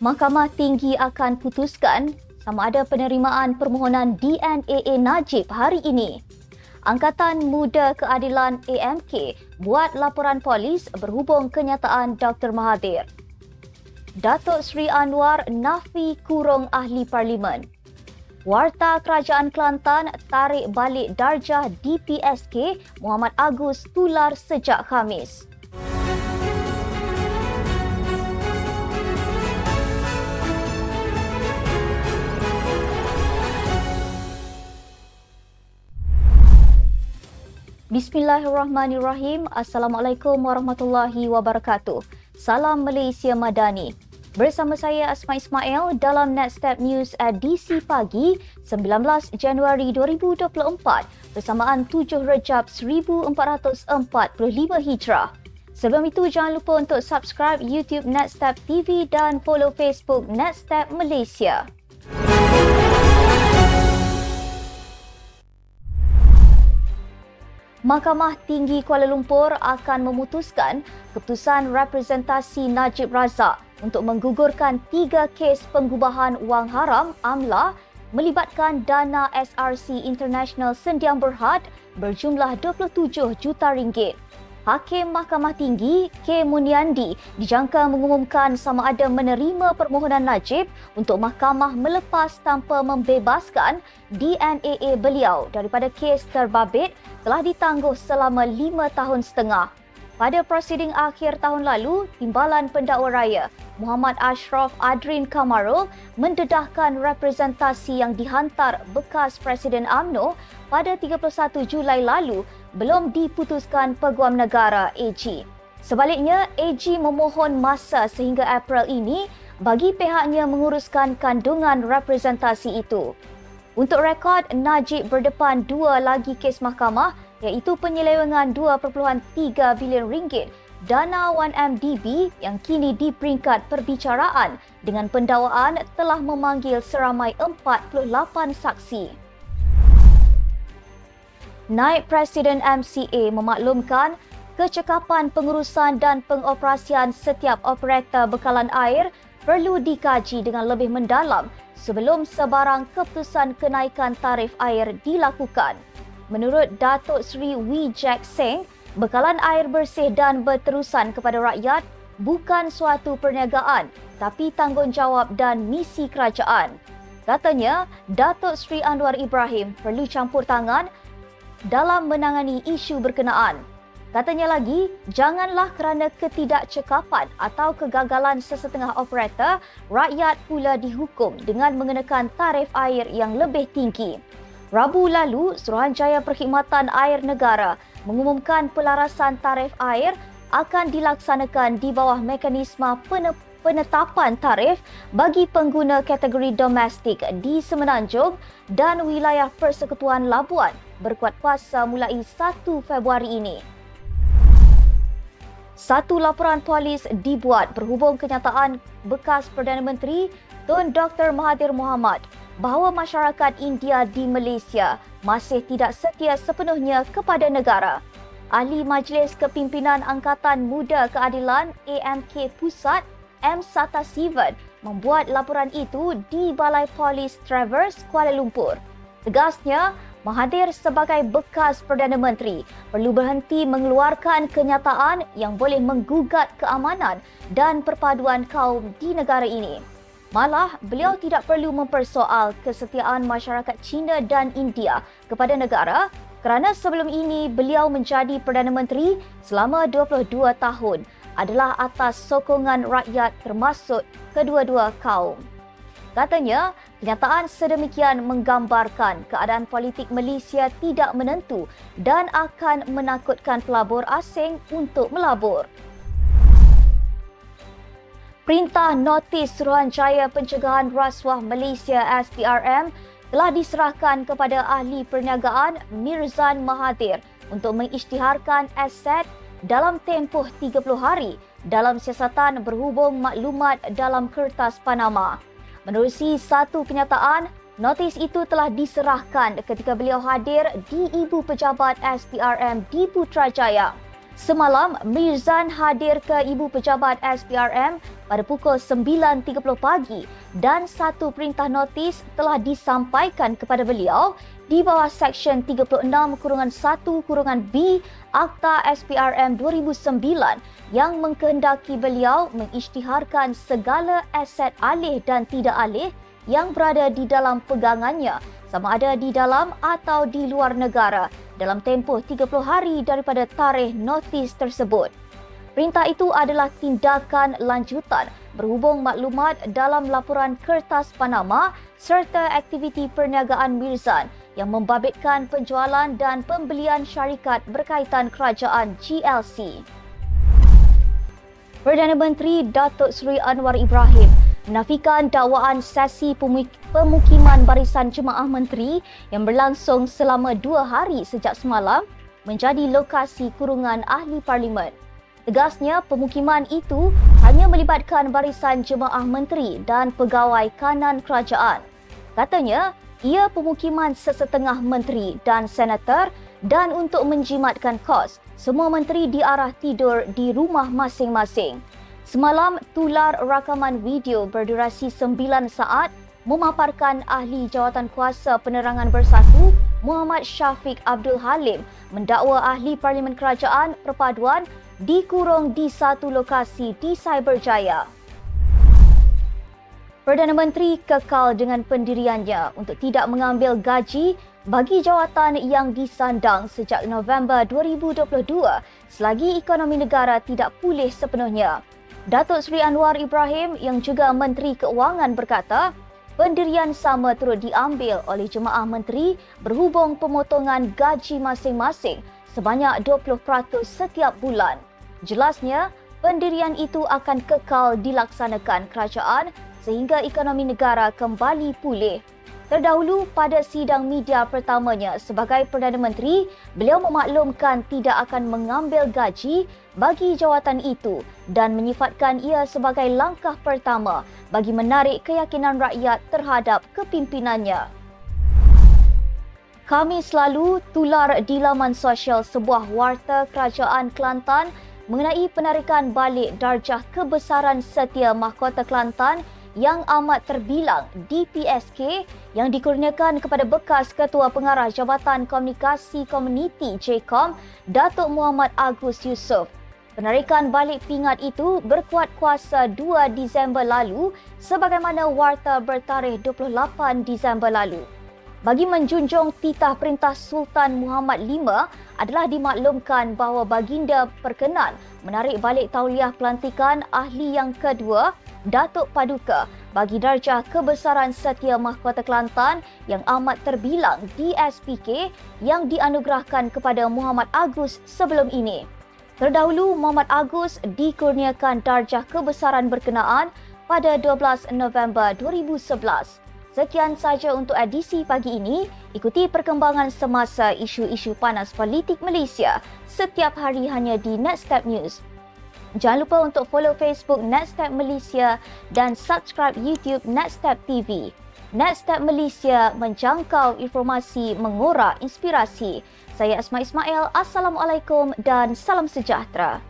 Mahkamah Tinggi akan putuskan sama ada penerimaan permohonan DNAA Najib hari ini. Angkatan Muda Keadilan AMK buat laporan polis berhubung kenyataan Dr. Mahathir. Datuk Seri Anwar nafi kurung ahli parlimen. Warta Kerajaan Kelantan tarik balik darjah DPSK Muhammad Agus tular sejak Khamis. Bismillahirrahmanirrahim. Assalamualaikum warahmatullahi wabarakatuh. Salam Malaysia Madani. Bersama saya Asma Ismail dalam Netstep News edisi pagi 19 Januari 2024 bersamaan 7 Rejab 1445 Hijrah. Sebelum itu jangan lupa untuk subscribe YouTube Netstep TV dan follow Facebook Netstep Malaysia. Mahkamah Tinggi Kuala Lumpur akan memutuskan keputusan representasi Najib Razak untuk menggugurkan 3 kes pengubahan wang haram (AMLA) melibatkan dana SRC International Sendiang Berhad berjumlah 27 juta ringgit. Hakim Mahkamah Tinggi K. Muniandi dijangka mengumumkan sama ada menerima permohonan Najib untuk mahkamah melepas tanpa membebaskan DNAA beliau daripada kes terbabit telah ditangguh selama 5 tahun setengah. Pada prosiding akhir tahun lalu, Timbalan Pendakwa Raya Muhammad Ashraf Adrin Kamarul mendedahkan representasi yang dihantar bekas Presiden UMNO pada 31 Julai lalu belum diputuskan Peguam Negara AG. Sebaliknya, AG memohon masa sehingga April ini bagi pihaknya menguruskan kandungan representasi itu. Untuk rekod, Najib berdepan 2 lagi kes mahkamah iaitu penyelewengan 2.3 bilion ringgit dana 1MDB yang kini di peringkat perbicaraan dengan pendakwaan telah memanggil seramai 48 saksi. Naib Presiden MCA memaklumkan kecekapan pengurusan dan pengoperasian setiap operator bekalan air perlu dikaji dengan lebih mendalam sebelum sebarang keputusan kenaikan tarif air dilakukan. Menurut Datuk Seri Wee Jack Seng, bekalan air bersih dan berterusan kepada rakyat bukan suatu perniagaan tapi tanggungjawab dan misi kerajaan. Katanya, Datuk Seri Anwar Ibrahim perlu campur tangan dalam menangani isu berkenaan. Katanya lagi, janganlah kerana ketidakcekapan atau kegagalan sesetengah operator, rakyat pula dihukum dengan mengenakan tarif air yang lebih tinggi. Rabu lalu, Suruhanjaya Perkhidmatan Air Negara mengumumkan pelarasan tarif air akan dilaksanakan di bawah mekanisme penetapan tarif bagi pengguna kategori domestik di Semenanjung dan wilayah Persekutuan Labuan berkuat kuasa mulai 1 Februari ini. Satu laporan polis dibuat berhubung kenyataan bekas Perdana Menteri Tun Dr. Mahathir Mohamad bahawa masyarakat India di Malaysia masih tidak setia sepenuhnya kepada negara. Ahli Majlis Kepimpinan Angkatan Muda Keadilan AMK Pusat M. Satasivan membuat laporan itu di Balai Polis Travers Kuala Lumpur. Tegasnya, Mahathir sebagai bekas Perdana Menteri perlu berhenti mengeluarkan kenyataan yang boleh menggugat keamanan dan perpaduan kaum di negara ini. Malah, beliau tidak perlu mempersoal kesetiaan masyarakat Cina dan India kepada negara kerana sebelum ini beliau menjadi Perdana Menteri selama 22 tahun adalah atas sokongan rakyat termasuk kedua-dua kaum. Katanya, kenyataan sedemikian menggambarkan keadaan politik Malaysia tidak menentu dan akan menakutkan pelabur asing untuk melabur. Perintah Notis Suruhanjaya Pencegahan Rasuah Malaysia SPRM telah diserahkan kepada Ahli Perniagaan Mirzan Mahathir untuk mengisytiharkan aset dalam tempoh 30 hari dalam siasatan berhubung maklumat dalam Kertas Panama. Menerusi satu kenyataan, notis itu telah diserahkan ketika beliau hadir di Ibu Pejabat SPRM di Putrajaya. Semalam, Mirzan hadir ke Ibu Pejabat SPRM pada pukul 9.30 pagi dan satu perintah notis telah disampaikan kepada beliau di bawah Seksyen 36-1-B Akta SPRM 2009 yang mengkehendaki beliau mengisytiharkan segala aset alih dan tidak alih yang berada di dalam pegangannya sama ada di dalam atau di luar negara dalam tempoh 30 hari daripada tarikh notis tersebut. Perintah itu adalah tindakan lanjutan berhubung maklumat dalam laporan kertas Panama serta aktiviti perniagaan Mirzan yang membabitkan penjualan dan pembelian syarikat berkaitan kerajaan GLC. Perdana Menteri Datuk Seri Anwar Ibrahim menafikan dakwaan sesi pemukiman Barisan Jemaah Menteri yang berlangsung selama 2 hari sejak semalam menjadi lokasi kurungan ahli parlimen. Tegasnya, pemukiman itu hanya melibatkan Barisan Jemaah Menteri dan pegawai kanan kerajaan. Katanya, ia pemukiman sesetengah menteri dan senator dan untuk menjimatkan kos, semua menteri diarah tidur di rumah masing-masing. Semalam, tular rakaman video berdurasi 9 saat memaparkan ahli Jawatankuasa Penerangan Bersatu Muhammad Syafiq Abdul Halim mendakwa ahli Parlimen Kerajaan Perpaduan dikurung di satu lokasi di Cyberjaya. Perdana Menteri kekal dengan pendiriannya untuk tidak mengambil gaji bagi jawatan yang disandang sejak November 2022 selagi ekonomi negara tidak pulih sepenuhnya. Datuk Seri Anwar Ibrahim yang juga Menteri Keuangan berkata, pendirian sama turut diambil oleh jemaah menteri berhubung pemotongan gaji masing-masing sebanyak 20% setiap bulan. Jelasnya, pendirian itu akan kekal dilaksanakan kerajaan sehingga ekonomi negara kembali pulih. Terdahulu pada sidang media pertamanya sebagai Perdana Menteri, beliau memaklumkan tidak akan mengambil gaji bagi jawatan itu dan menyifatkan ia sebagai langkah pertama bagi menarik keyakinan rakyat terhadap kepimpinannya. Khamis lalu, tular di laman sosial sebuah warta Kerajaan Kelantan mengenai penarikan balik darjah kebesaran setia Mahkota Kelantan yang amat terbilang DPSK yang dikurniakan kepada bekas Ketua Pengarah Jabatan Komunikasi Komuniti JKOM, Datuk Muhammad Agus Yusof. Penarikan balik pingat itu berkuat kuasa 2 Disember lalu sebagaimana warta bertarikh 28 Disember lalu. Bagi menjunjung titah perintah Sultan Muhammad V adalah dimaklumkan bahawa baginda berkenan menarik balik tauliah pelantikan ahli yang kedua Datuk Paduka bagi darjah kebesaran setia Mahkota Kelantan yang amat terbilang DSPK yang dianugerahkan kepada Muhammad Agus sebelum ini. Terdahulu, Muhammad Agus dikurniakan darjah kebesaran berkenaan pada 12 November 2011. Sekian saja untuk edisi pagi ini. Ikuti perkembangan semasa isu-isu panas politik Malaysia setiap hari hanya di Nextstep News. Jangan lupa untuk follow Facebook Nextstep Malaysia dan subscribe YouTube Nextstep TV. Nextstep Malaysia menjangkau informasi mengorak inspirasi. Saya Asma Ismail. Assalamualaikum dan salam sejahtera.